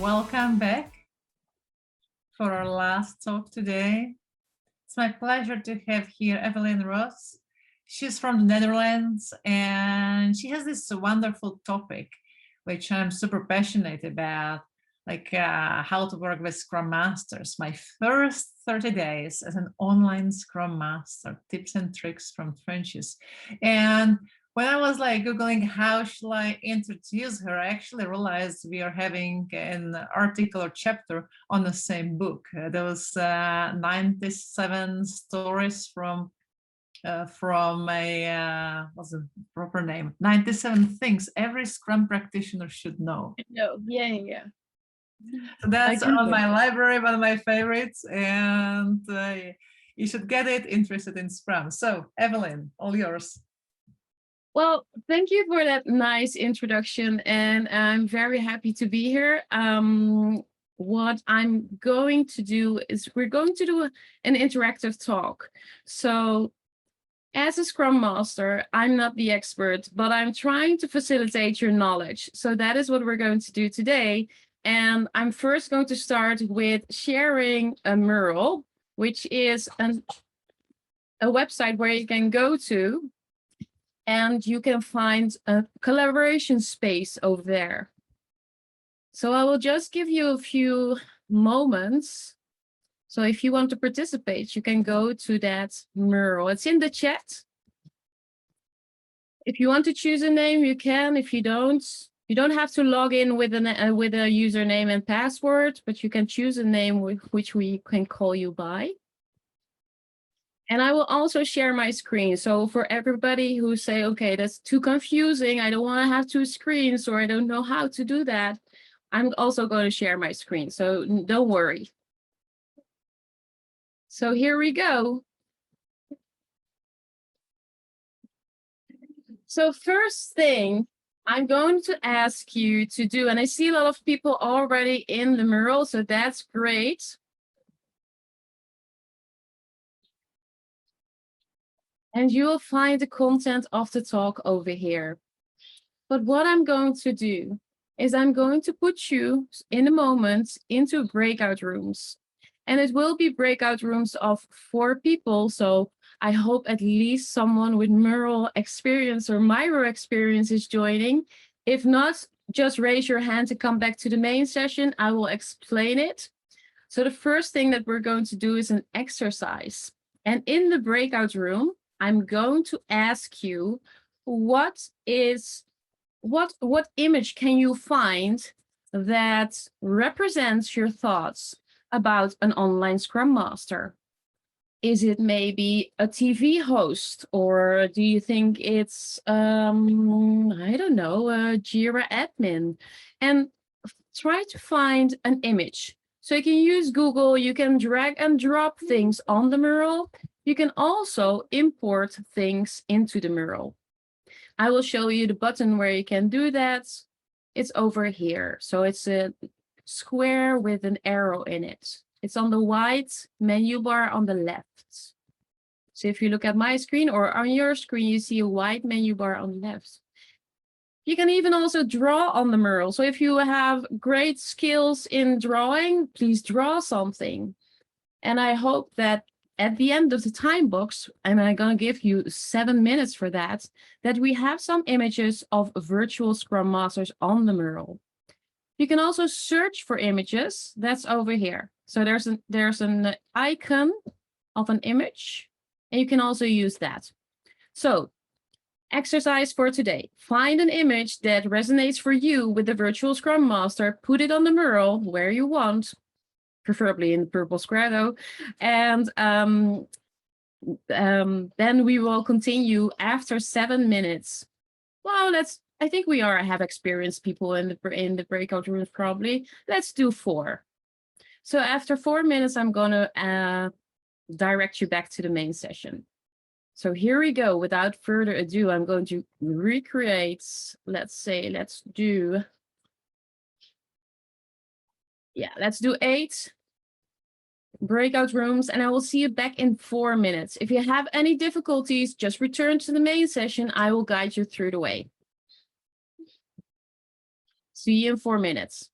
welcome back for our last talk today. It's my pleasure to have here Evelien Roos. She's from the Netherlands and she has this wonderful topic, which I'm super passionate about, like how to work with Scrum Masters. My first 30 days as an online Scrum Master, tips and tricks from trenches. And when I was like Googling how shall I introduce her, I actually realized we are having an article or chapter on the same book. There was 97 stories from a what's the proper name? 97 things every Scrum practitioner should know. No, yeah. So that's on my library, one of my favorites, and you should get it interested in Scrum. So Evelien, all yours. Well, thank you for that nice introduction, and I'm very happy to be here. What I'm going to do is we're going to do an interactive talk. So as a Scrum Master, I'm not the expert, but I'm trying to facilitate your knowledge. So that is what we're going to do today. And I'm first going to start with sharing a Mural, which is a website where you can go to and you can find a collaboration space over there. So I will just give you a few moments. So if you want to participate, you can go to that Mural. It's in the chat. If you want to choose a name, you can. If you don't have to log in with a username and password, but you can choose a name with which we can call you by. And I will also share my screen. So for everybody who say, okay, that's too confusing, I don't want to have two screens, or I don't know how to do that, I'm also going to share my screen. So don't worry. So here we go. So first thing I'm going to ask you to do, and I see a lot of people already in the Mural, so that's great. And you will find the content of the talk over here. But what I'm going to do is I'm going to put you in a moment into breakout rooms. And it will be breakout rooms of 4 people. So I hope at least someone with Mural experience or Miro experience is joining. If not, just raise your hand to come back to the main session. I will explain it. So the first thing that we're going to do is an exercise. And in the breakout room, I'm going to ask you, what image can you find that represents your thoughts about an online Scrum Master? Is it maybe a TV host, or do you think it's, I don't know, a Jira admin? And try to find an image. So you can use Google, you can drag and drop things on the Mural. You can also import things into the Mural. I will show you the button where you can do that. It's over here. So it's a square with an arrow in it. It's on the white menu bar on the left. So if you look at my screen or on your screen, you see a white menu bar on the left. You can even also draw on the Mural. So if you have great skills in drawing, please draw something. And I hope that at the end of the time box, and I'm going to give you 7 minutes for that, that we have some images of virtual Scrum Masters on the Mural. You can also search for images. That's over here. So there's an icon of an image, and you can also use that. So exercise for today. Find an image that resonates for you with the virtual Scrum Master, put it on the Mural where you want, preferably in the purple square though. And then we will continue after 7 minutes. Well, I think we have experienced people in the breakout rooms probably. Let's do 4. So after 4 minutes, I'm gonna direct you back to the main session. So here we go. Without further ado, I'm going to recreate, let's do 8 breakout rooms, and I will see you back in 4 minutes. If you have any difficulties, just return to the main session. I will guide you through the way. See you in 4 minutes.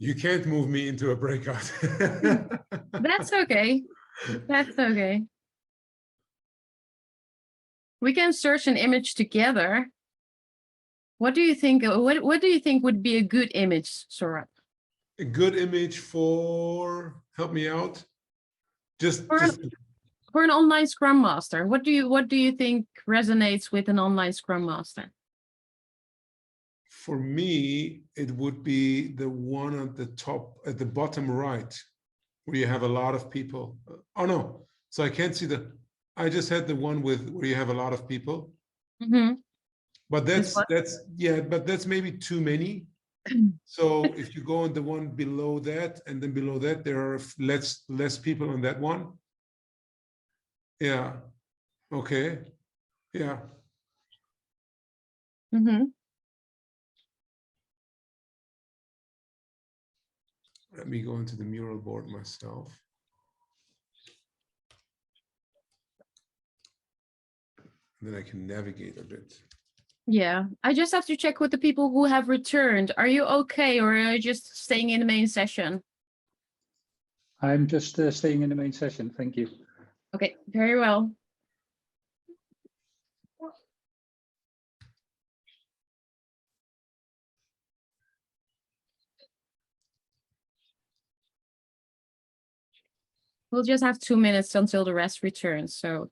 You can't move me into a breakout. That's okay. That's okay. We can search an image together. What do you think? What do you think would be a good image, Saurabh? A good image for, help me out. Just For an online Scrum Master, what do you think resonates with an online Scrum Master? for me, it would be the one at the top, at the bottom right, where you have a lot of people. Oh no, so I can't see I just had the one where you have a lot of people. Mm-hmm. But that's maybe too many. So if you go on the one below that, and then below that, there are less people on that one. Yeah. Okay. Yeah. Mm-hmm. Let me go into the mural board myself. And then I can navigate a bit. Yeah, I just have to check with the people who have returned. Are you okay, or are you just staying in the main session? I'm just staying in the main session. Thank you. Okay, very well. We'll just have 2 minutes until the rest returns, so.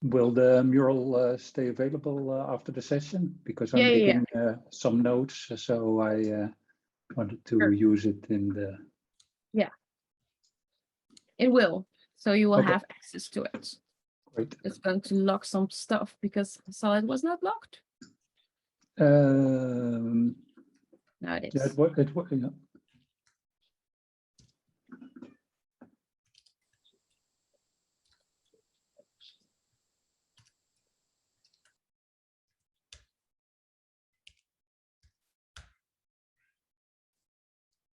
Will the mural stay available after the session? Because I'm digging some notes, so I wanted to use it in the... Yeah, it will. So you will have access to it. Great. It's going to lock some stuff because I saw it was not locked. No, it is. Yeah, yeah.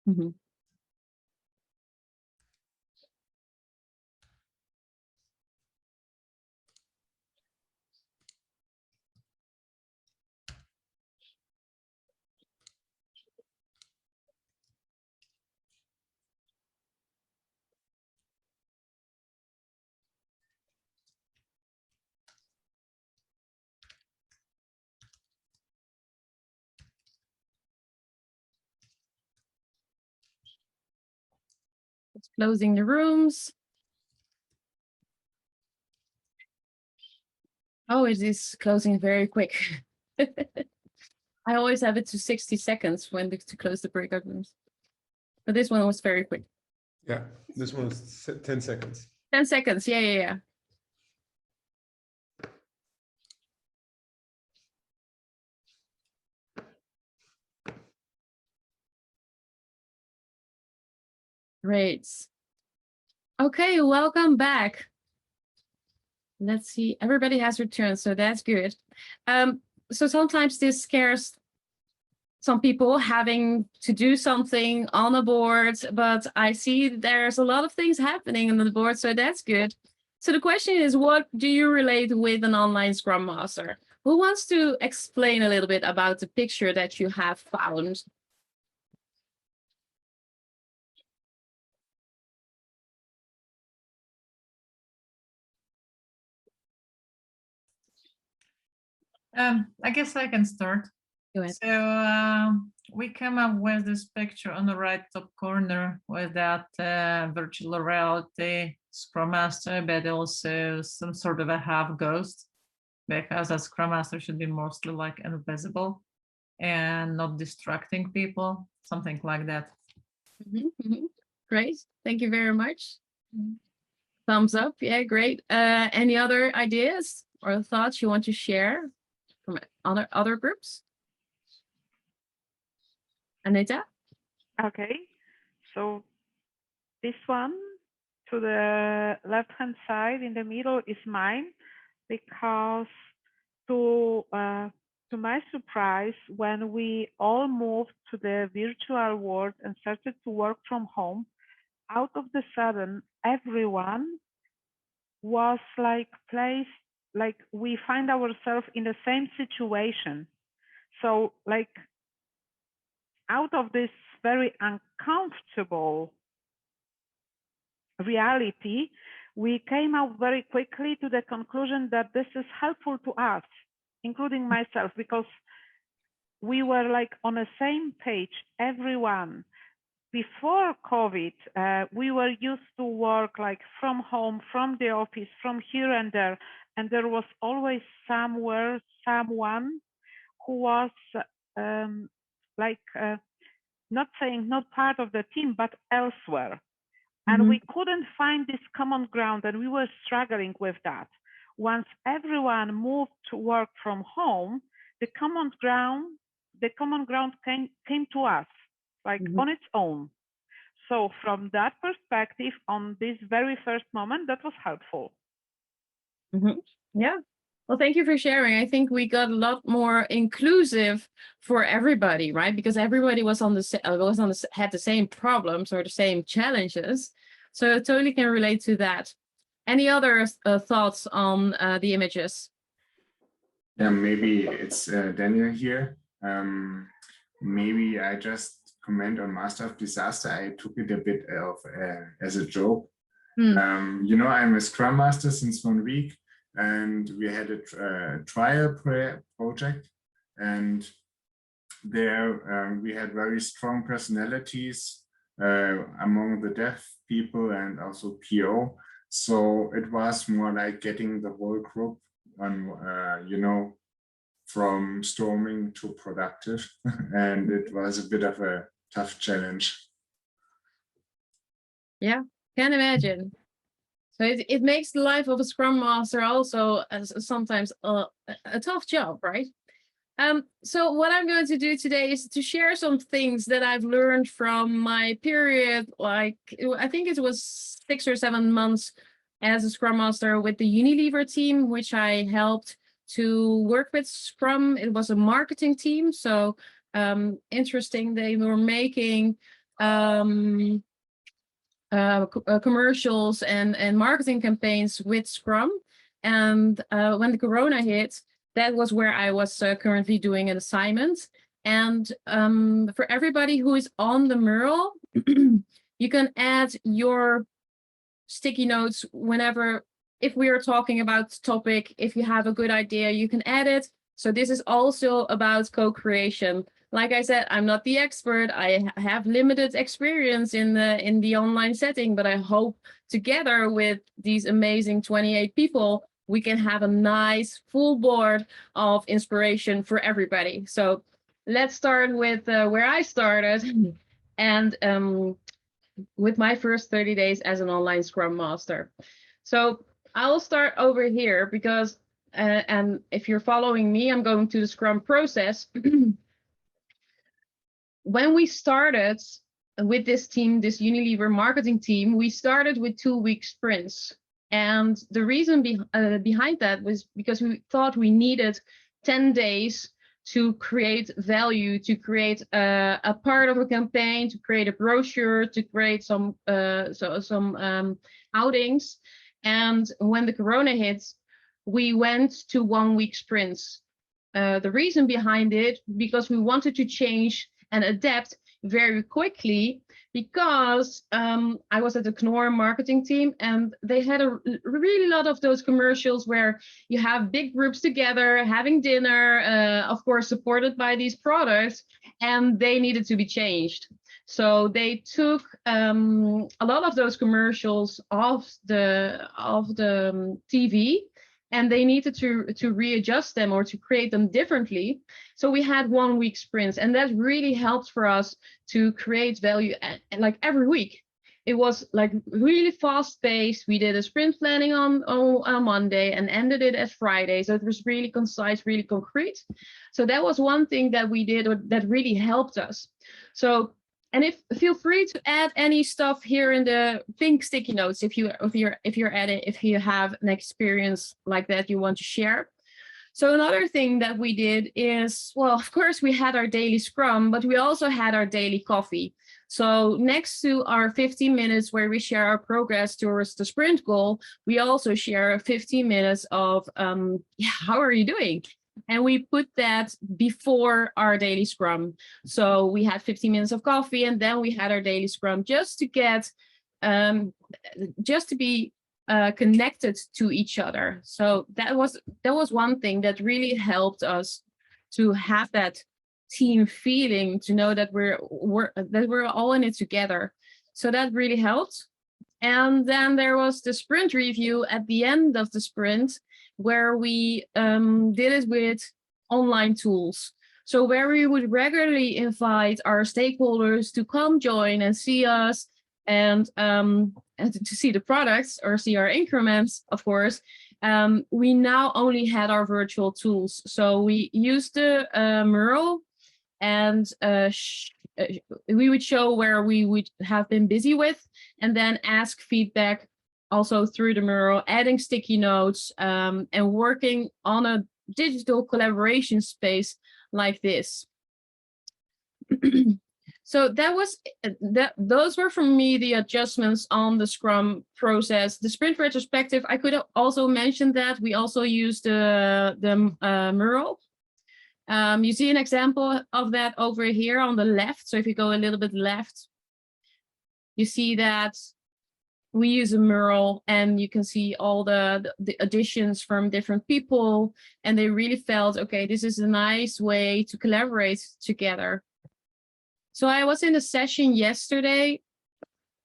Mm-hmm. It's closing the rooms. Oh, it is closing very quick. I always have it to 60 seconds to close the breakout rooms. But this one was very quick. Yeah, this one is 10 seconds. 10 seconds, yeah. Great. Okay, welcome back. Let's see, everybody has returned, so that's good. So sometimes this scares some people having to do something on a board, but I see there's a lot of things happening on the board, so that's good. So the question is, what do you relate with an online Scrum Master? Who wants to explain a little bit about the picture that you have found? I guess I can start. Go ahead. So we come up with this picture on the right top corner with that virtual reality Scrum Master, but also some sort of a half ghost, because a Scrum Master should be mostly like invisible and not distracting people, something like that. Great, thank you very much. Thumbs up, yeah, great. Any other ideas or thoughts you want to share from other groups? Anita? Okay, so this one to the left-hand side in the middle is mine, because to my surprise, when we all moved to the virtual world and started to work from home, out of the sudden, everyone was like placed like we find ourselves in the same situation. So like out of this very uncomfortable reality, we came out very quickly to the conclusion that this is helpful to us, including myself, because we were like on the same page, everyone. Before COVID, we were used to work like from home, from the office, from here and there was always somewhere, someone who was not saying not part of the team, but elsewhere. And we couldn't find this common ground, and we were struggling with that. Once everyone moved to work from home, the common ground came to us, like on its own. So from that perspective, on this very first moment, that was helpful. Yeah. Well, thank you for sharing. I think we got a lot more inclusive for everybody, right? Because everybody was had the same problems or the same challenges. So I totally can relate to that. Any other thoughts on the images? Yeah, maybe it's Daniel here. Maybe I just comment on Master of Disaster. I took it a bit of as a joke. You know, I'm a Scrum Master since 1 week. And we had a trial project, and there we had very strong personalities among the dev people and also PO. So it was more like getting the whole group on, you know, from storming to productive. And it was a bit of a tough challenge. Yeah, can imagine. So it makes the life of a Scrum Master also sometimes a tough job, right? So what I'm going to do today is to share some things that I've learned from my period, like I think it was 6 or 7 months as a Scrum Master with the Unilever team, which I helped to work with Scrum. It was a marketing team, so interesting. They were making commercials and marketing campaigns with Scrum. And when the Corona hit, that was where I was currently doing an assignment. And for everybody who is on the mural, you can add your sticky notes whenever, if we are talking about the topic, if you have a good idea, you can add it. So this is also about co-creation. Like I said, I'm not the expert. I have limited experience in the online setting, but I hope together with these amazing 28 people, we can have a nice full board of inspiration for everybody. So let's start with where I started and with my first 30 days as an online Scrum Master. So I'll start over here because, and if you're following me, I'm going to the Scrum process. When we started with this team, this Unilever marketing team, we started with 2-week sprints. And the reason behind that was because we thought we needed 10 days to create value, to create a part of a campaign, to create a brochure, to create some outings. And when the Corona hit, we went to 1-week sprints. The reason behind it, because we wanted to change and adapt very quickly, because I was at the Knorr marketing team and they had a really lot of those commercials where you have big groups together having dinner, of course supported by these products, and they needed to be changed. So they took a lot of those commercials off the TV, and they needed to readjust them or to create them differently. So we had 1-week sprints, and that really helped for us to create value like every week. It was like really fast paced. We did a sprint planning on Monday and ended it as Friday. So it was really concise, really concrete. So that was one thing that we did that really helped us. So, and feel free to add any stuff here in the pink sticky notes if you have an experience like that you want to share. So another thing that we did is, well, of course we had our daily Scrum, but we also had our daily coffee. So next to our 15 minutes where we share our progress towards the sprint goal, we also share 15 minutes of, how are you doing? And we put that before our daily scrum. So we had 15 minutes of coffee, and then we had our daily scrum just to get, just to be connected to each other. So that was one thing that really helped us to have that team feeling, to know that we're all in it together. So that really helped. And then there was the sprint review at the end of the sprint, where we did it with online tools. So where we would regularly invite our stakeholders to come join and see us, and to see the products or see our increments, of course. We now only had our virtual tools. So we used the Mural, and we would show where we would have been busy with, and then ask feedback also through the Mural, adding sticky notes, and working on a digital collaboration space like this. So that was those were for me the adjustments on the Scrum process. The sprint retrospective, I could also mention that we also used the Mural. You see an example of that over here on the left. So if you go a little bit left, you see that we use a Mural, and you can see all the additions from different people, and they really felt, okay, this is a nice way to collaborate together. So I was in a session yesterday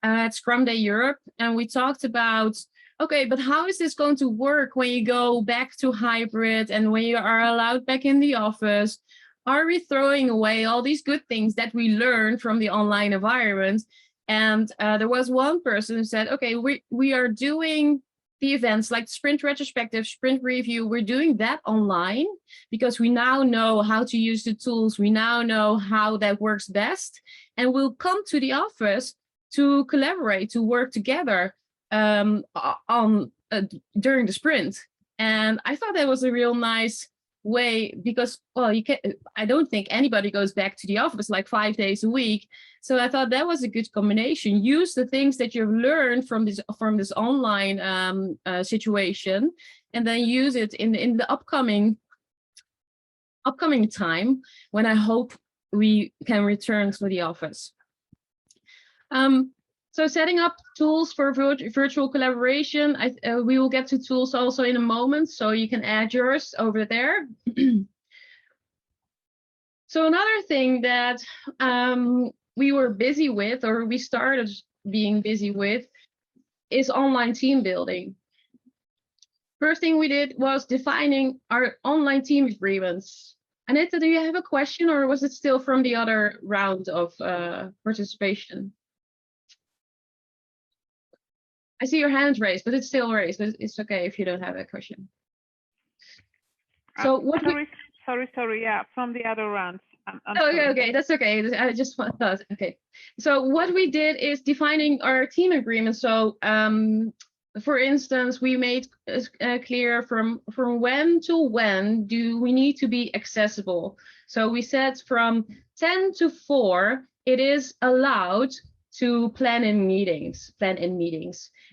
at Scrum Day Europe, and we talked about, okay, but how is this going to work when you go back to hybrid and when you are allowed back in the office? Are we throwing away all these good things that we learned from the online environment? And there was one person who said, okay, we are doing the events like sprint retrospective, sprint review, we're doing that online because we now know how to use the tools. We now know how that works best. And we'll come to the office to collaborate, to work together during the sprint. And I thought that was a real nice way, because, well, I don't think anybody goes back to the office like 5 days a week. So I thought that was a good combination. Use the things that you've learned from this online situation, and then use it in the upcoming time when I hope we can return to the office. So setting up tools for virtual collaboration, we will get to tools also in a moment, so you can add yours over there. So another thing that we were busy with, or we started being busy with, is online team building. First thing we did was defining our online team agreements. Anita, do you have a question, or was it still from the other round of participation? I see your hand raised, but it's still raised, but it's okay if you don't have a question. So what sorry, yeah, from the other rounds. Okay, that's okay. I just thought, okay. So what we did is defining our team agreement. So for instance, we made clear from when to when do we need to be accessible. So we said from 10 to 4, it is allowed to plan in meetings.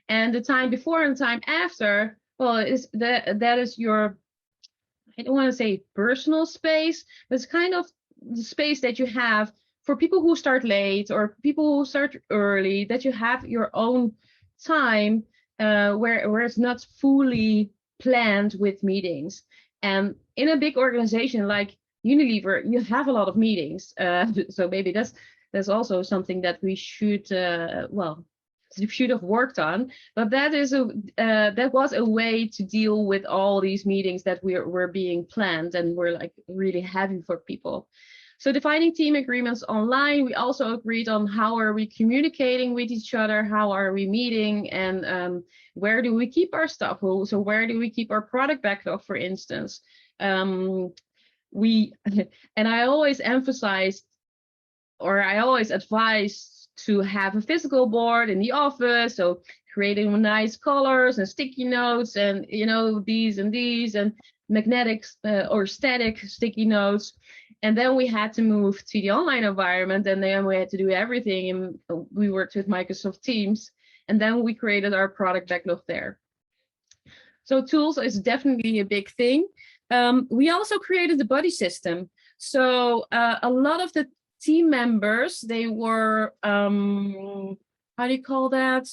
And the time before and time after, well, that is your, I don't want to say personal space, but it's kind of the space that you have for people who start late or people who start early, that you have your own time where it's not fully planned with meetings. And in a big organization like Unilever, you have a lot of meetings. So maybe that's also something that we should, should have worked on. But that was a way to deal with all these meetings that were being planned and were like really heavy for people. So defining team agreements online, we also agreed on how are we communicating with each other, how are we meeting, and where do we keep our stuff? So where do we keep our product backlog, for instance? And I always emphasized, or I always advise to have a physical board in the office. So creating nice colors and sticky notes and, these and magnetic or static sticky notes. And then we had to move to the online environment, and then we had to do everything. And we worked with Microsoft Teams, and then we created our product backlog there. So tools is definitely a big thing. We also created the buddy system. So a lot of the team members, they were, how do you call that?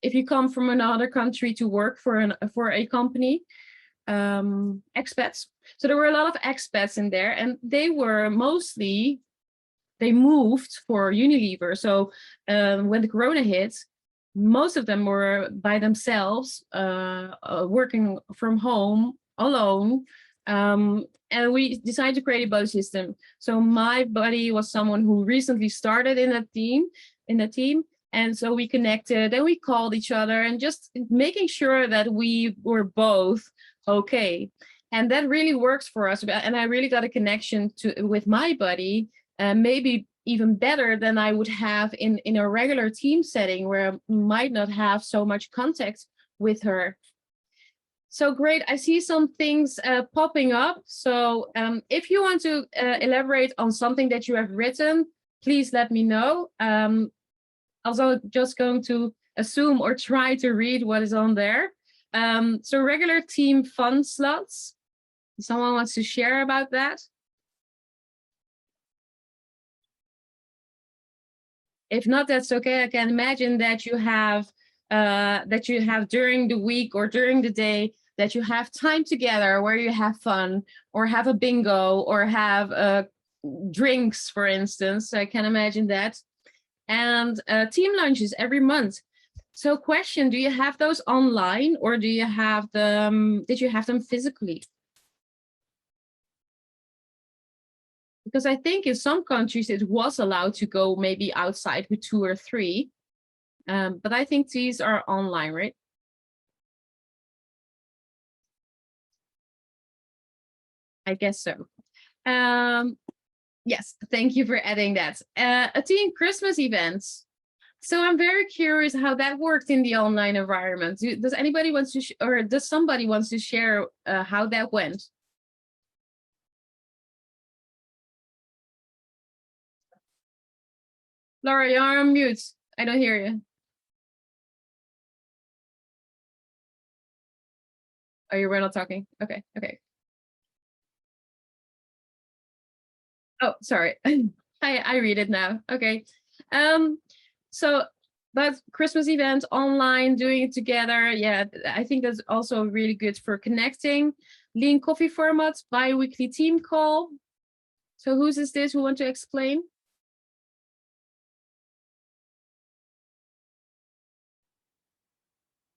If you come from another country to work for a company, expats. So there were a lot of expats in there, and they were mostly, they moved for Unilever. So when the Corona hit, most of them were by themselves, working from home alone. And we decided to create a buddy system. So my buddy was someone who recently started in the team. And so we connected and we called each other, and just making sure that we were both okay. And that really works for us. And I really got a connection with my buddy, maybe even better than I would have in a regular team setting where I might not have so much contact with her. So great, I see some things popping up. So if you want to elaborate on something that you have written, please let me know. Also, just going to assume or try to read what is on there. So regular team fun slots. Someone wants to share about that? If not, that's okay. I can imagine that you have during the week or during the day that you have time together where you have fun, or have a bingo, or have drinks, for instance. I can imagine that. And team lunches every month. So question, do you have those online, or do you have them, did you have them physically? Because I think in some countries it was allowed to go maybe outside with 2 or 3. But I think these are online, right? I guess so. Yes, thank you for adding that. A team Christmas event. So I'm very curious how that worked in the online environment. Does anybody want to, or does somebody wants to share how that went? Laura, you're on mute. I don't hear you. Oh, you were not talking. Okay, okay. Oh, sorry. I read it now. Okay. So but Christmas event online, doing it together. Yeah, I think that's also really good for connecting. Lean coffee formats, bi-weekly team call. So whose is this? Who want to explain?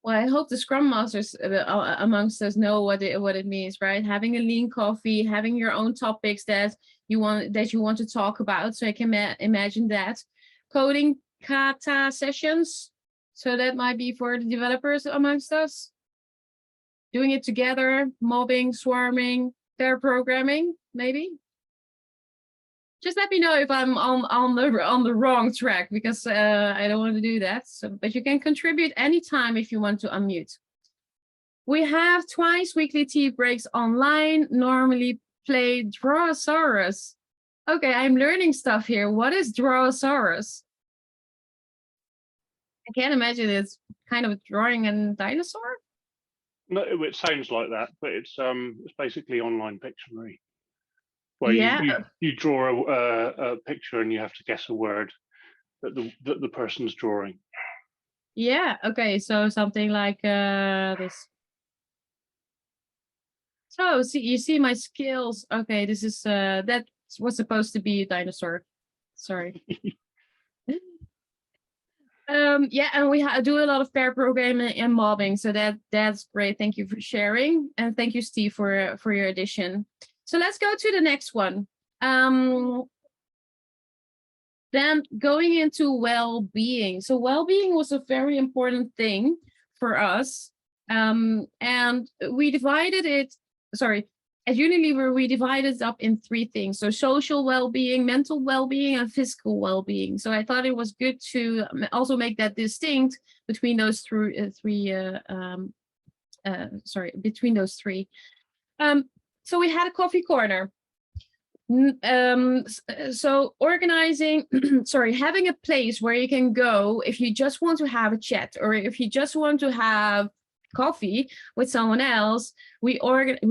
Well, I hope the Scrum Masters amongst us know what it means, right? Having a lean coffee, having your own topics that you want to talk about. So I can imagine that. Coding kata sessions. So that might be for the developers amongst us. Doing it together, mobbing, swarming, pair programming, maybe. Just let me know if I'm on the wrong track, because I don't want to do that. So, but you can contribute anytime if you want to unmute. We have twice weekly tea breaks online. Normally play Drosaurus. Okay, I'm learning stuff here. What is Drosaurus? I can't imagine it's kind of drawing a dinosaur. No, it sounds like that, but it's basically online Pictionary. Where you draw a picture and you have to guess a word that the person's drawing. Yeah, okay, so something like this. So you see my skills. Okay, this is that was supposed to be a dinosaur. Sorry. Yeah, and we do a lot of pair programming and mobbing, so that's great. Thank you for sharing, and thank you, Steve, for your addition. So let's go to the next one. Then going into well-being. So well-being was a very important thing for us. And we divided it, at Unilever, we divided it up in 3 things. So social well-being, mental well-being, and physical well-being. So I thought it was good to also make that distinct between those between those three. So we had a coffee corner. So organizing, sorry, having a place where you can go if you just want to have a chat, or if you just want to have coffee with someone else. We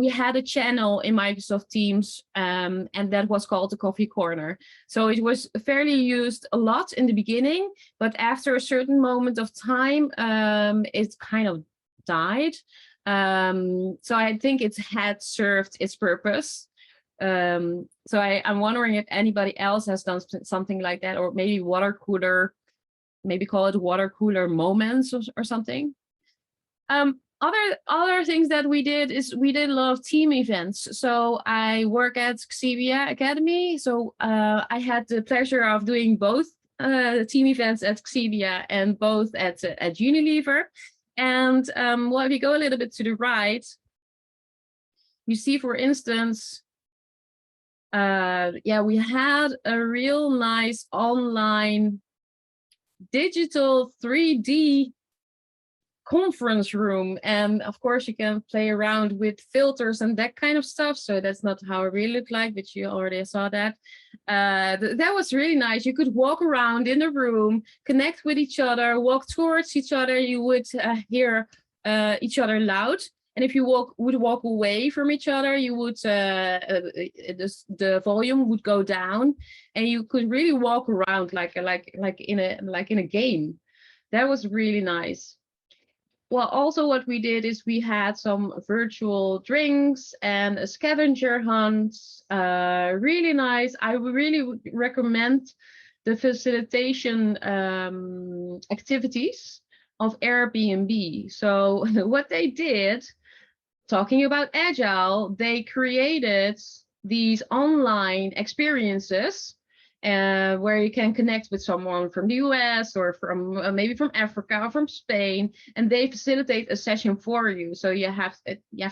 had a channel in Microsoft Teams, and that was called the Coffee Corner. So it was fairly used a lot in the beginning, but after a certain moment of time, it kind of died. So I think it had served its purpose. So I'm wondering if anybody else has done something like that, or maybe water cooler, maybe call it water cooler moments or something. Other things that we did is we did a lot of team events. So I work at Xebia Academy. So I had the pleasure of doing both team events at Xebia and both at Unilever. And well, if you go a little bit to the right, you see, for instance, yeah, we had a real nice online digital 3D conference room, and of course you can play around with filters and that kind of stuff. So that's not how it really looked like, but you already saw that. That was really nice. You could walk around in the room, connect with each other, walk towards each other. You would hear each other loud. And if you would walk away from each other, you would the volume would go down, and you could really walk around like in a game. That was really nice. Well, also what we did is we had some virtual drinks and a scavenger hunt. Really nice. I would really recommend the facilitation activities of Airbnb. So what they did, talking about Agile, they created these online experiences where you can connect with someone from the US or from maybe from Africa or from Spain, and they facilitate a session for you. So you have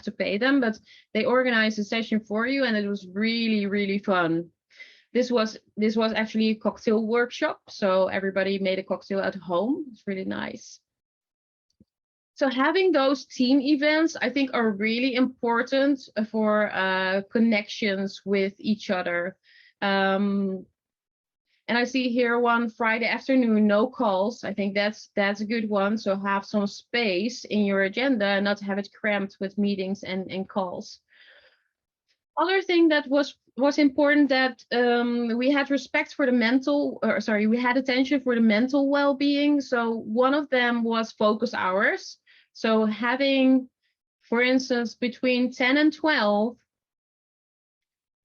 to pay them, but they organize a session for you, and it was really, really fun. This was actually a cocktail workshop, so everybody made a cocktail at home. It's really nice. So having those team events, I think, are really important for connections with each other. And I see here one Friday afternoon, no calls. I think that's a good one. So have some space in your agenda and not have it cramped with meetings and calls. Other thing that was important, that we had respect for the we had attention for the mental well-being. So one of them was focus hours. So having, for instance, between 10 and 12,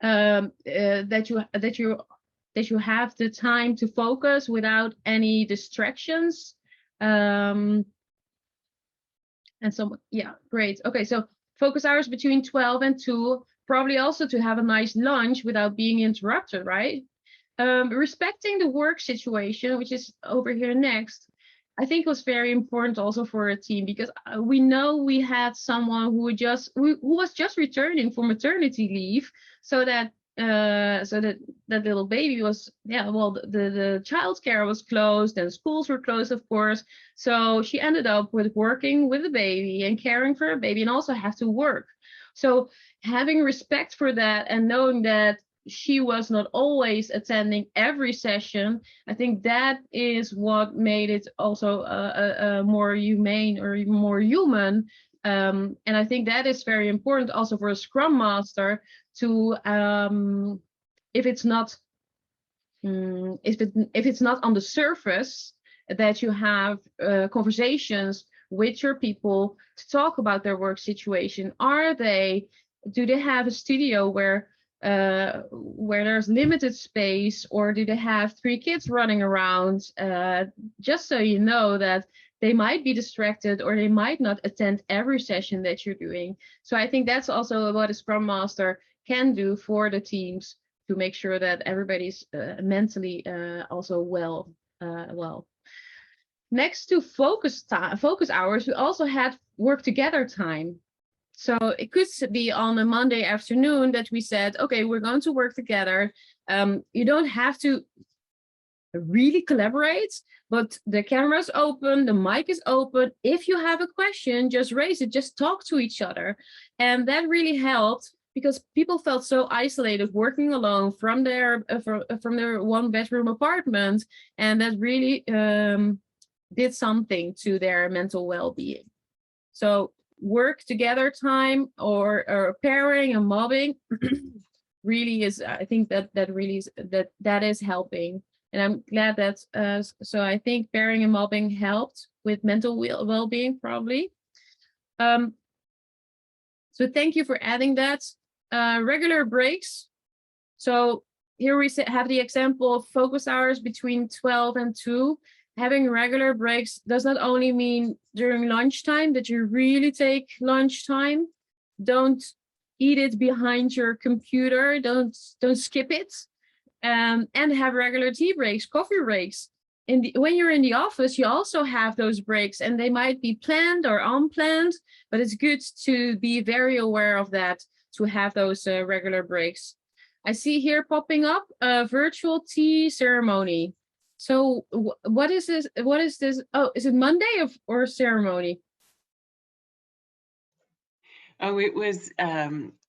that you have the time to focus without any distractions. And so, yeah, great. Okay, so focus hours between 12 and 2, probably also to have a nice lunch without being interrupted, right? Respecting the work situation, which is over here next, I think was very important also for a team, because we know we had someone who was just returning from maternity leave, so that little baby was, the childcare was closed and schools were closed, of course. So she ended up with working with the baby and caring for a baby, and also have to work. So having respect for that and knowing that she was not always attending every session, I think that is what made it also a more humane or even more human. And I think that is very important also for a Scrum Master to, if it's not on the surface, that you have conversations with your people to talk about their work situation. Do they have a studio where there's limited space, or do they have 3 kids running around? Just so you know that they might be distracted, or they might not attend every session that you're doing. So I think that's also what a Scrum Master can do for the teams to make sure that everybody's mentally also well. Next to focus hours, we also had work together time. So it could be on a Monday afternoon that we said, okay, we're going to work together. You don't have to really collaborate, but the camera's open, the mic is open. If you have a question, just raise it, just talk to each other. And that really helped because people felt so isolated working alone from their one bedroom apartment, and that really did something to their mental well-being. So work together time or pairing and mobbing really is, I think that is helping. And I'm glad that, so I think pairing and mobbing helped with mental well-being probably. So thank you for adding that. Regular breaks. So here we have the example of focus hours between 12 and 2. Having regular breaks does not only mean during lunchtime that you really take lunchtime. Don't eat it behind your computer. Don't skip it. And have regular tea breaks, coffee breaks. When you're in the office, you also have those breaks, and they might be planned or unplanned, but it's good to be very aware of that, to have those regular breaks. I see here popping up a virtual tea ceremony. So what is this? What is this? Oh, is it Monday or ceremony? Oh, it was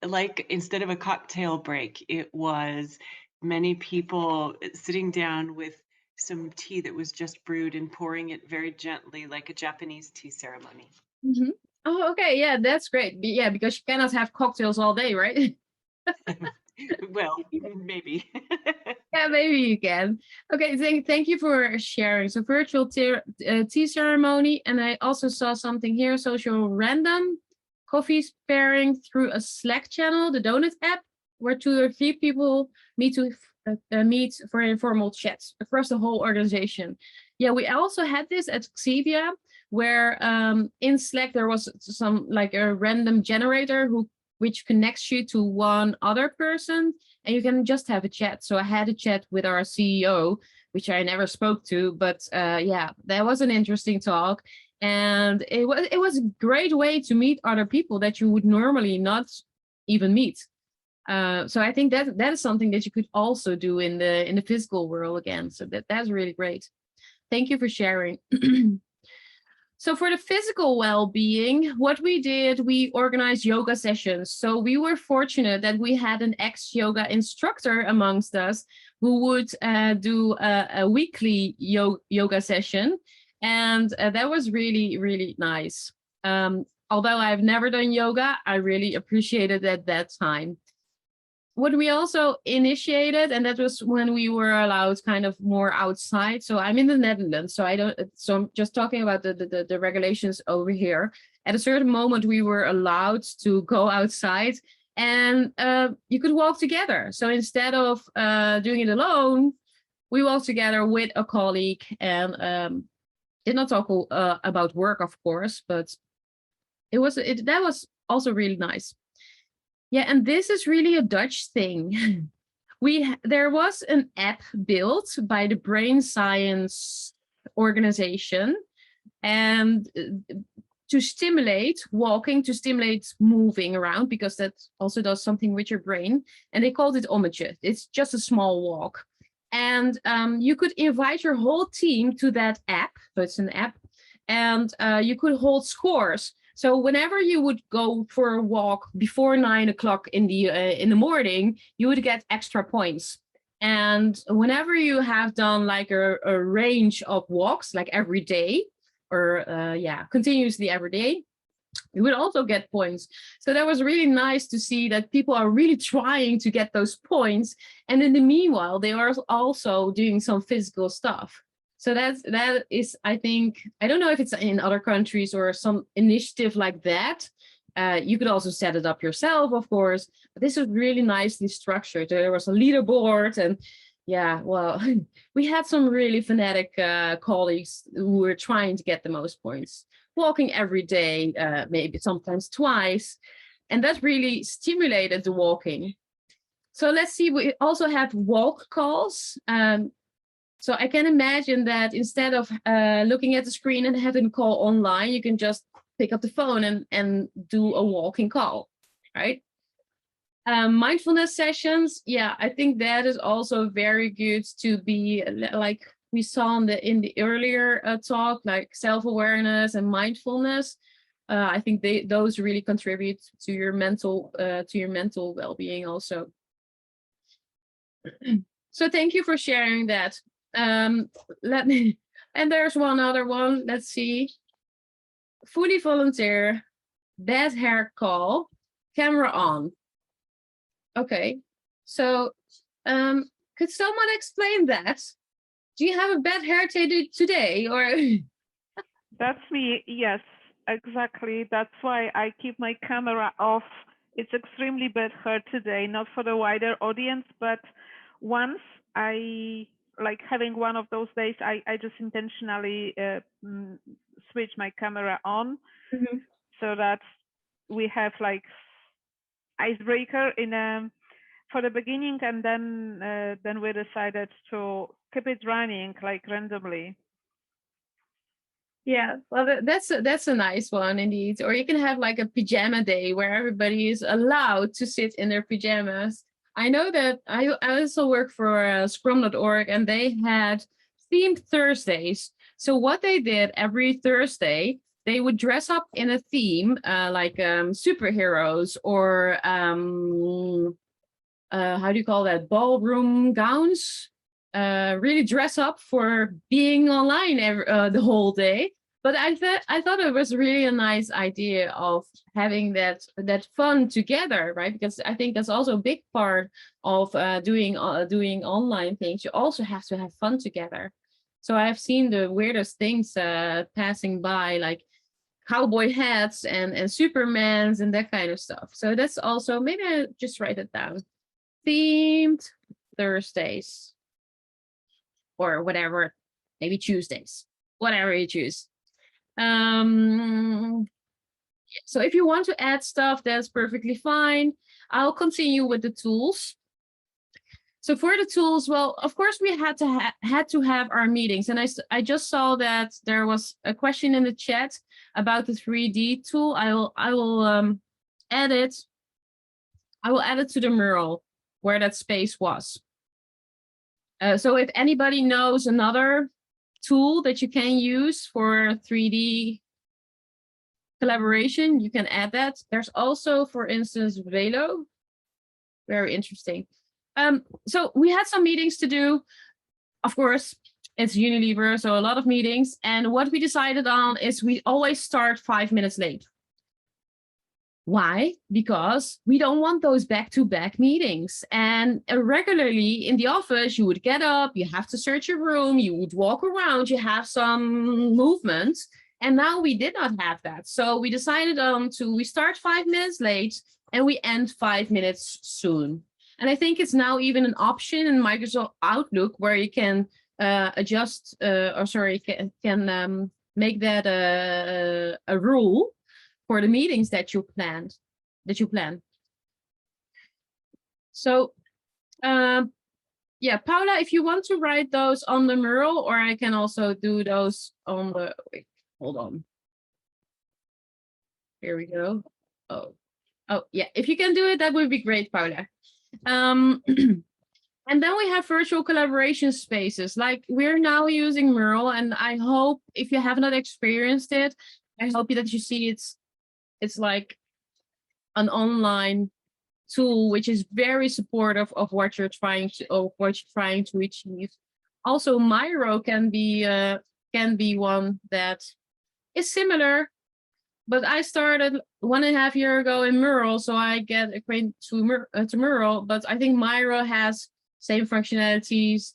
like, instead of a cocktail break, it was many people sitting down with some tea that was just brewed and pouring it very gently, like a Japanese tea ceremony. Mm-hmm. Oh, okay. Yeah, that's great. Yeah, because you cannot have cocktails all day, right? Well, maybe. Yeah, maybe you can. Okay, thank you for sharing. So virtual tea ceremony. And I also saw something here, social random coffee pairing through a Slack channel, the Donut app, where 2 or 3 people meet for informal chats across the whole organization. Yeah, we also had this at Xebia, where in Slack there was some like a random generator which connects you to one other person, and you can just have a chat. So I had a chat with our CEO, which I never spoke to, but yeah, that was an interesting talk. And it was a great way to meet other people that you would normally not even meet. So I think that is something that you could also do in the physical world again. So that's really great. Thank you for sharing. So for the physical well-being, what we did, we organized yoga sessions. So we were fortunate that we had an ex-yoga instructor amongst us who would do a weekly yoga session. And that was really, really nice. Although I've never done yoga, I really appreciated it at that time. What we also initiated, and that was when we were allowed kind of more outside. So I'm in the Netherlands, so I'm just talking about the regulations over here. At a certain moment, we were allowed to go outside, and you could walk together. So instead of doing it alone, we walked together with a colleague, and did not talk about work, of course, but that was also really nice. Yeah, and this is really a Dutch thing. There was an app built by the Brain Science organization, and to stimulate walking, to stimulate moving around, because that also does something with your brain. And they called it Ommetje. It's just a small walk. And you could invite your whole team to that app. So it's an app, and you could hold scores. So whenever you would go for a walk before 9 o'clock in the morning, you would get extra points. And whenever you have done like a range of walks, like every day, or continuously every day, you would also get points. So that was really nice to see that people are really trying to get those points. And in the meanwhile, they are also doing some physical stuff. So that is, I think, I don't know if it's in other countries or some initiative like that. You could also set it up yourself, of course, but this was really nicely structured. There was a leaderboard, and yeah, well, we had some really fanatic colleagues who were trying to get the most points, walking every day, maybe sometimes twice, and that really stimulated the walking. So let's see, we also have walk calls. So I can imagine that instead of looking at the screen and having a call online, you can just pick up the phone and do a walking call, right? Mindfulness sessions, yeah, I think that is also very good to be, like we saw in the earlier talk, like self-awareness and mindfulness. I think those really contribute to your mental well-being also. So thank you for sharing that. Let me, and there's one other one. Let's see. Fully volunteer, bad hair call, camera on. Okay, so could someone explain that? Do you have a bad hair today, or? That's me. Yes, exactly. That's why I keep my camera off. It's extremely bad hair today, not for the wider audience, but once I like having one of those days, I just intentionally switch my camera on so that we have like icebreaker in for the beginning, and then we decided to keep it running like randomly. Yeah, well, that's a nice one indeed. Or you can have like a pajama day where everybody is allowed to sit in their pajamas. I know that I also work for Scrum.org, and they had themed Thursdays. So what they did every Thursday, they would dress up in a theme, like superheroes or how do you call that? Ballroom gowns. Really dress up for being online the whole day. But I thought it was really a nice idea of having that fun together, right? Because I think that's also a big part of doing online things. You also have to have fun together. So I've seen the weirdest things passing by, like cowboy hats and Supermans and that kind of stuff. So that's also, maybe I just write it down. Themed Thursdays. Or whatever, maybe Tuesdays, whatever you choose. So if you want to add stuff, that's perfectly fine. I'll continue with the tools. So for the tools, well, of course we had to have our meetings, and I just saw that there was a question in the chat about the 3D tool. I will add it. I will add it to the mural where that space was. So if anybody knows another tool that you can use for 3D collaboration, you can add that. There's also, for instance, Wellbeing. Very interesting. So we had some meetings to do. Of course, it's Unilever, so a lot of meetings. And what we decided on is we always start 5 minutes late. Why? Because we don't want those back-to-back meetings. And regularly in the office, you would get up, you have to search your room, you would walk around, you have some movement. And now we did not have that. So we decided we start 5 minutes late and we end 5 minutes soon. And I think it's now even an option in Microsoft Outlook where you can adjust, can make that a rule for the meetings that you plan. So, yeah, Paula, if you want to write those on the mural, or I can also do those on the, wait, hold on. Here we go. Oh, yeah, if you can do it, that would be great, Paula. And then we have virtual collaboration spaces. Like we're now using Mural, and I hope if you have not experienced it, I hope that you see it's like an online tool which is very supportive of what you're trying to achieve. Also, Miro can be one that is similar, but I started 1.5 years ago in Mural, so I get acquainted to Mural. But I think Miro has same functionalities,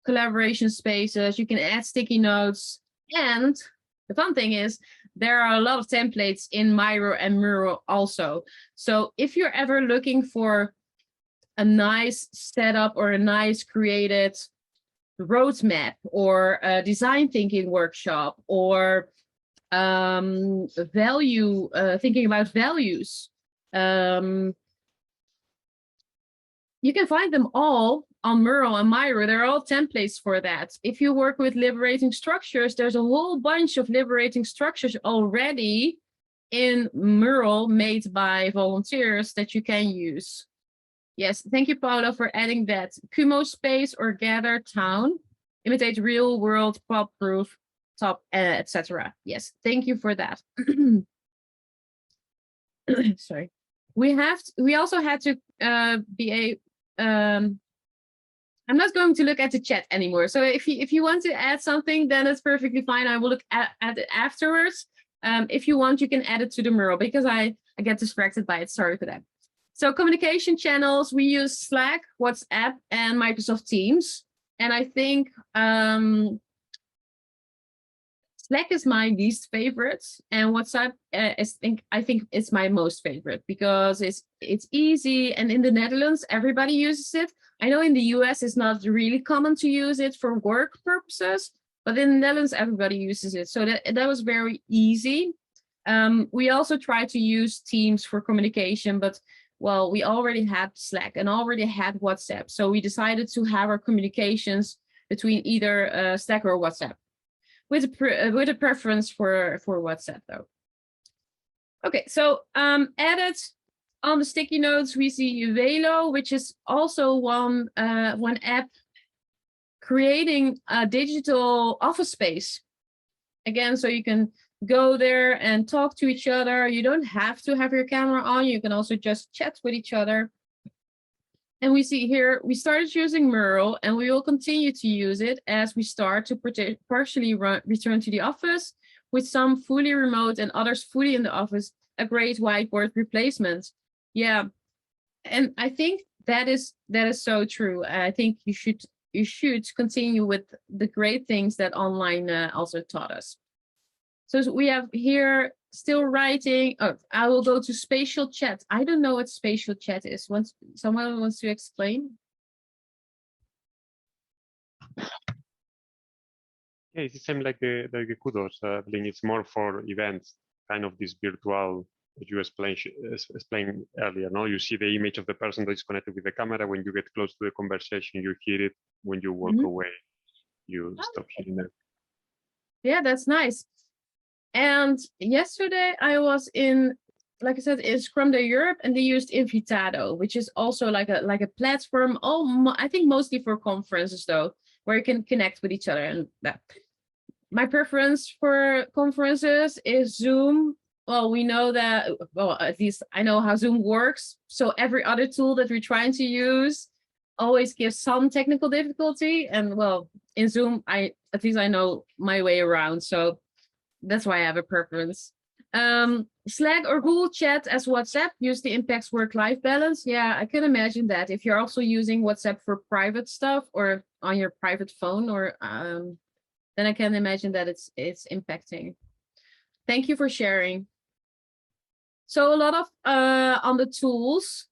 collaboration spaces. You can add sticky notes, and the fun thing is there are a lot of templates in Miro and Mural also. So if you're ever looking for a nice setup or a nice created roadmap or a design thinking workshop or thinking about values, you can find them all on Mural and Miro. They're all templates for that. If you work with liberating structures, there's a whole bunch of liberating structures already in Mural made by volunteers that you can use. Yes, thank you, Paula, for adding that. Kumo space or gather town, imitate real world, pop proof, top, etc. Yes, thank you for that. sorry. We also had to be I'm not going to look at the chat anymore. So if you want to add something, then it's perfectly fine. I will look at it afterwards. If you want, you can add it to the mural because I get distracted by it. Sorry for that. So communication channels, we use Slack, WhatsApp, and Microsoft Teams. And I think Slack is my least favorite, and WhatsApp I think it's my most favorite because it's easy, and in the Netherlands everybody uses it. I know in the US it's not really common to use it for work purposes, but in the Netherlands everybody uses it, so that was very easy. We also tried to use Teams for communication, but well, we already had Slack and already had WhatsApp, so we decided to have our communications between either Slack or WhatsApp, with a preference for WhatsApp though. Okay, so added on the sticky notes, we see Uvelo, which is also one app creating a digital office space. Again, so you can go there and talk to each other. You don't have to have your camera on. You can also just chat with each other. And we see here, we started using Mural, and we will continue to use it as we start to partially return to the office, with some fully remote and others fully in the office, a great whiteboard replacement. Yeah, and I think that is so true. I think you should continue with the great things that online also taught us. So we have here still writing. Oh, I will go to spatial chat. I don't know what spatial chat is. Someone wants to explain? Yeah, it's the same like the kudos. Evelien, it's more for events, kind of this virtual that you explained earlier. No, you see the image of the person that is connected with the camera. When you get close to the conversation, you hear it. When you walk away, you stop hearing it. Yeah, that's nice. And yesterday I was in, like I said, in Scrum Day Europe, and they used Invitado, which is also like a platform. I think mostly for conferences though, where you can connect with each other. And that. My preference for conferences is Zoom. Well, we know that. Well, at least I know how Zoom works. So every other tool that we're trying to use always gives some technical difficulty. And well, in Zoom, at least I know my way around. So that's why I have a preference. Slack or Google Chat as WhatsApp usually impacts work-life balance. Yeah, I can imagine that. If you're also using WhatsApp for private stuff or on your private phone, or then I can imagine that it's impacting. Thank you for sharing. So a lot of on the tools.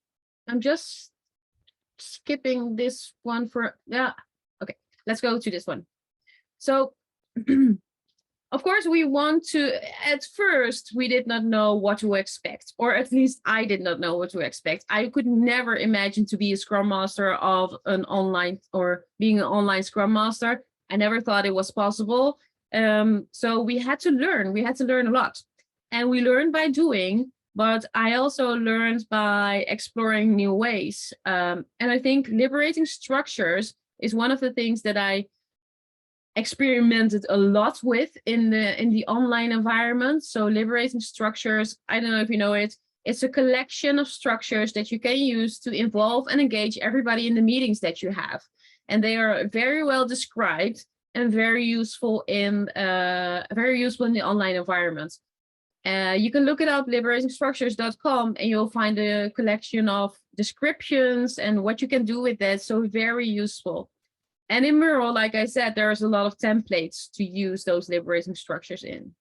I'm just skipping this one for, yeah. Okay, let's go to this one. So of course, we want to, at first, we did not know what to expect, or at least I did not know what to expect. I could never imagine to be a Scrum Master of an online, or being an online Scrum Master. I never thought it was possible. So we had to learn a lot. And we learned by doing, but I also learned by exploring new ways. And I think liberating structures is one of the things that I experimented a lot with in the online environment. So liberating structures, I don't know if you know it, it's a collection of structures that you can use to involve and engage everybody in the meetings that you have. And they are very well described and very useful in the online environment. You can look it up, liberatingstructures.com, and you'll find a collection of descriptions and what you can do with that. So very useful. And in Mural, like I said, there's a lot of templates to use those liberating structures in.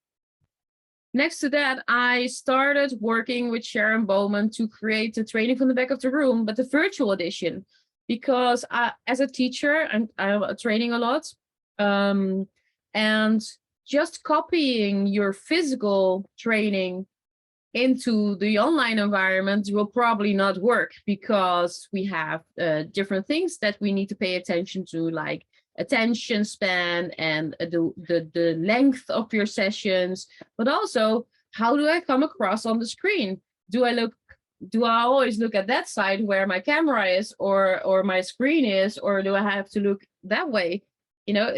Next to that, I started working with Sharon Bowman to create the training from the back of the room, but the virtual edition, because as a teacher, I'm training a lot, and just copying your physical training into the online environment will probably not work, because we have different things that we need to pay attention to, like attention span and the length of your sessions, but also how do I come across on the screen? Do I always look at that side where my camera is or my screen is, or do I have to look that way? You know,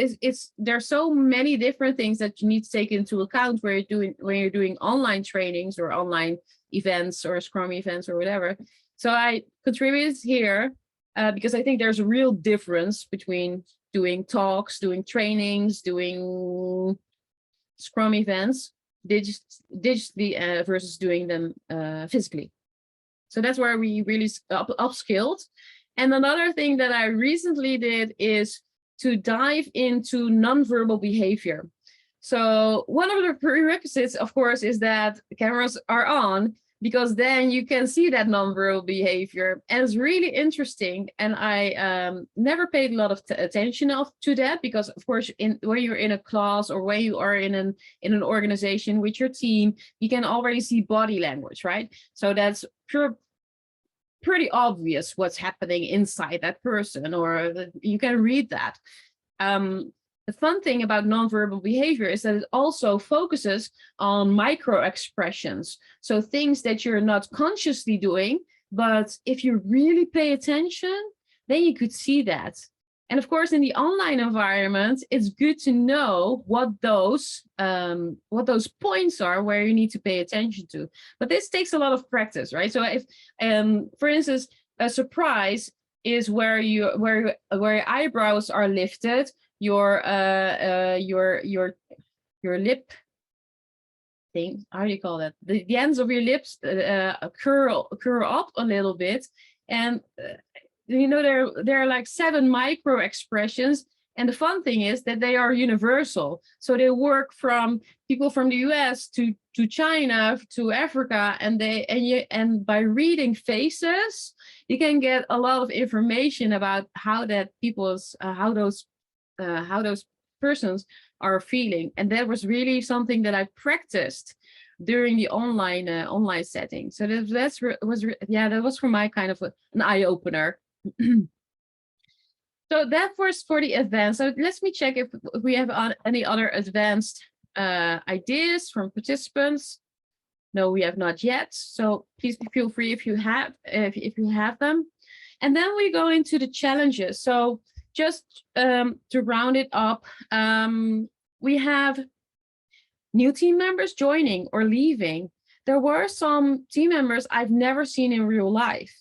there's so many different things that you need to take into account when you're doing online trainings or online events or Scrum events or whatever. So I contributed here because I think there's a real difference between doing talks, doing trainings, doing Scrum events digitally versus doing them physically. So that's where we really upskilled. And another thing that I recently did is to dive into nonverbal behavior. So one of the prerequisites, of course, is that the cameras are on, because then you can see that nonverbal behavior. And it's really interesting. And I never paid a lot of attention to that, because of course, when you're in a class or when you are in an organization with your team, you can already see body language, right? So that's pretty obvious what's happening inside that person, or you can read that. The fun thing about nonverbal behavior is that it also focuses on micro expressions. So things that you're not consciously doing, but if you really pay attention, then you could see that. And of course, in the online environment, it's good to know what those points are where you need to pay attention to. But this takes a lot of practice, right? So if, for instance, a surprise is where your eyebrows are lifted, your lip thing, how do you call that? The ends of your lips curl up a little bit, and you know, there are like 7 micro expressions, and the fun thing is that they are universal. So they work from people from the US to China to Africa, and by reading faces, you can get a lot of information about how that how those persons are feeling. And that was really something that I practiced during the online setting. So that was for my kind of an eye opener. So that was for the advanced. So let me check if we have any other advanced ideas from participants. No, we have not yet. So please feel free if you have them. And then we go into the challenges. So just to round it up, we have new team members joining or leaving. There were some team members I've never seen in real life,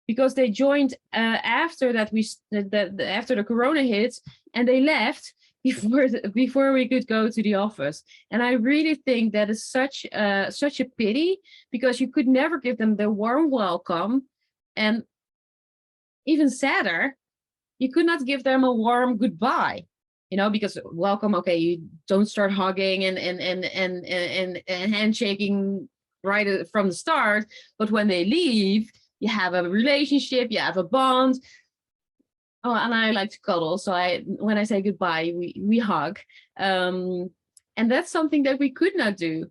because they joined after the corona hit, and they left before we could go to the office. And I really think that is such a pity, because you could never give them the warm welcome, and even sadder, you could not give them a warm goodbye. You know, because welcome, okay, you don't start hugging and handshaking right from the start, but when they leave, you have a relationship, you have a bond. Oh, and I like to cuddle, so when I say goodbye, we hug, and that's something that we could not do.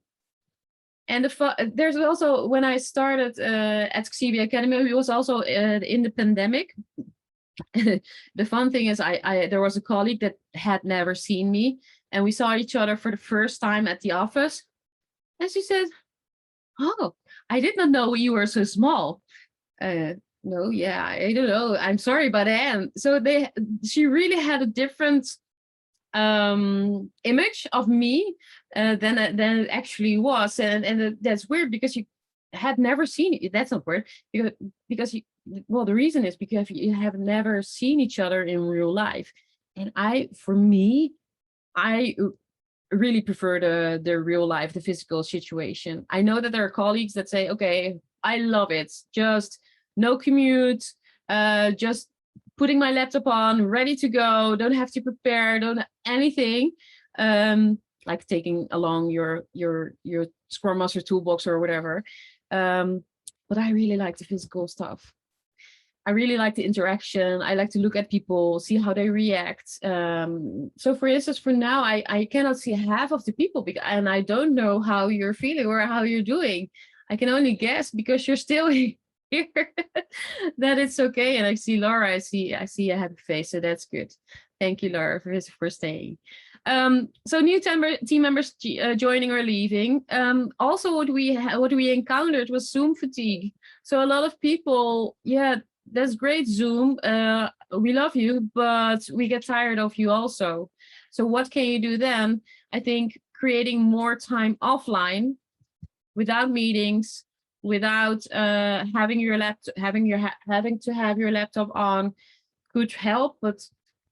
And there's also, when I started at CB Academy, it was also in the pandemic. The fun thing is, there was a colleague that had never seen me, and we saw each other for the first time at the office, and she said, "Oh, I did not know you were so small." No, yeah, I don't know. I'm sorry, but I am. So she really had a different image of me than it actually was, and that's weird, because you had never seen it. That's not weird, because well, the reason is because you have never seen each other in real life. And I really prefer the real life, the physical situation. I know that there are colleagues that say, okay, I love it, just no commute, just putting my laptop on, ready to go, don't have to prepare, don't anything, like taking along your Scrum Master toolbox or whatever. But I really like the physical stuff. I really like the interaction. I like to look at people, see how they react. So for instance, for now, I cannot see half of the people, and I don't know how you're feeling or how you're doing. I can only guess, because you're still here, that it's okay. And I see Laura, I see a happy face, so that's good. Thank you, Laura, for staying. So new team members joining or leaving. Also, what we encountered was Zoom fatigue. So a lot of people, that's great, Zoom. We love you, but we get tired of you also. So what can you do then? I think creating more time offline without meetings, without having your laptop, having to have your laptop on could help. But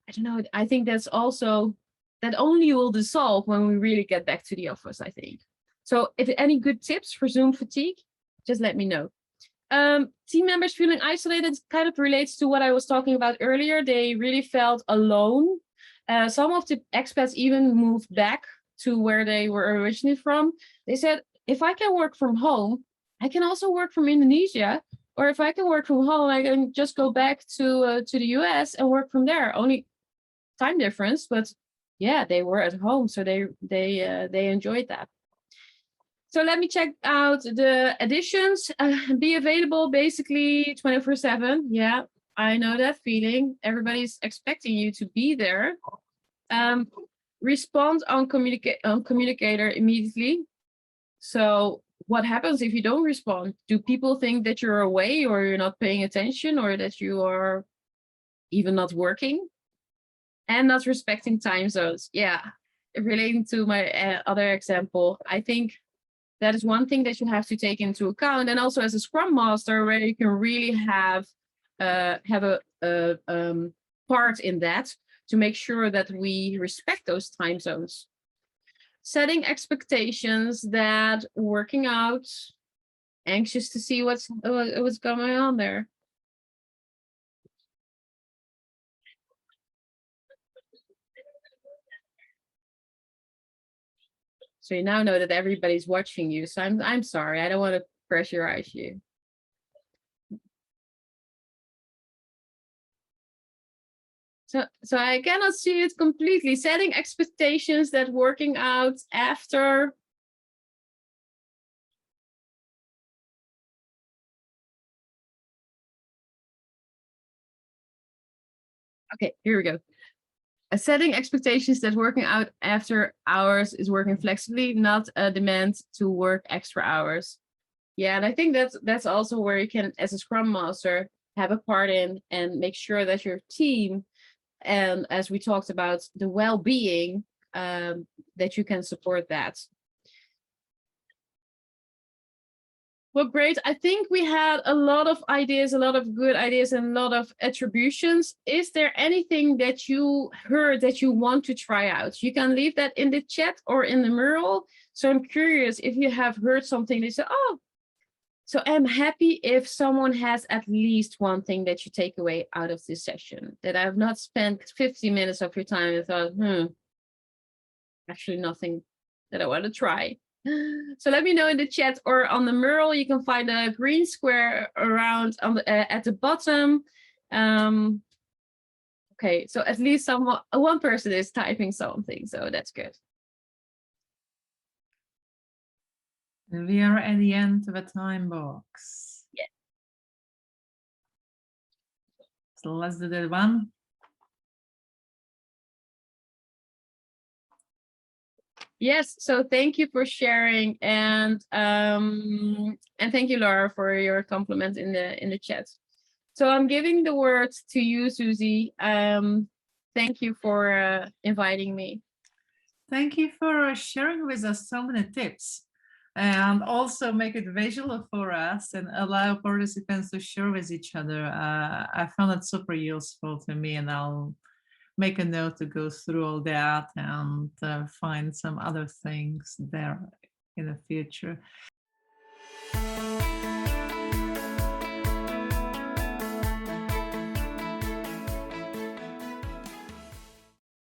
I don't know. I think that's also that only will dissolve when we really get back to the office, I think. So if any good tips for Zoom fatigue, just let me know. Team members feeling isolated kind of relates to what I was talking about earlier. They really felt alone. Some of the expats even moved back to where they were originally from. They said, if I can work from home, I can also work from Indonesia. Or if I can work from home, I can just go back to the US and work from there. Only time difference, but yeah, they were at home, so they enjoyed that. So let me check out the additions. Be available basically 24/7. Yeah, I know that feeling. Everybody's expecting you to be there. Respond on communicator immediately. So what happens if you don't respond? Do people think that you're away or you're not paying attention or that you are even not working? And not respecting time zones. Yeah, relating to my other example, I think that is one thing that you have to take into account. And also as a Scrum Master, where you can really have a part in that to make sure that we respect those time zones. Setting expectations that working out, anxious to see what's going on there. So you now know that everybody's watching you. So I'm sorry, I don't want to pressurize you. So I cannot see it completely. Setting expectations that working out after. Okay, here we go. Setting expectations that working out after hours is working flexibly, not a demand to work extra hours. Yeah, and I think that's also where you can, as a Scrum Master, have a part in and make sure that your team, and as we talked about, the well-being, that you can support that. Well, great. I think we had a lot of ideas, a lot of good ideas, and a lot of attributions. Is there anything that you heard that you want to try out? You can leave that in the chat or in the mural. So I'm curious if you have heard something that you say, oh, so I'm happy if someone has at least one thing that you take away out of this session, that I have not spent 50 minutes of your time and thought, actually nothing that I want to try. So let me know in the chat or on the mural. You can find a green square around on the, at the bottom. Okay, so at least one person is typing something, so that's good. We are at the end of a time box. Yeah. So let's do that one. Yes, so thank you for sharing, and thank you, Laura, for your compliment in the chat. So I'm giving the word to you, Susie. Thank you for inviting me. Thank you for sharing with us so many tips, and also make it visual for us and allow participants to share with each other. I found it super useful to me, and I'll make a note to go through all that and find some other things there in the future.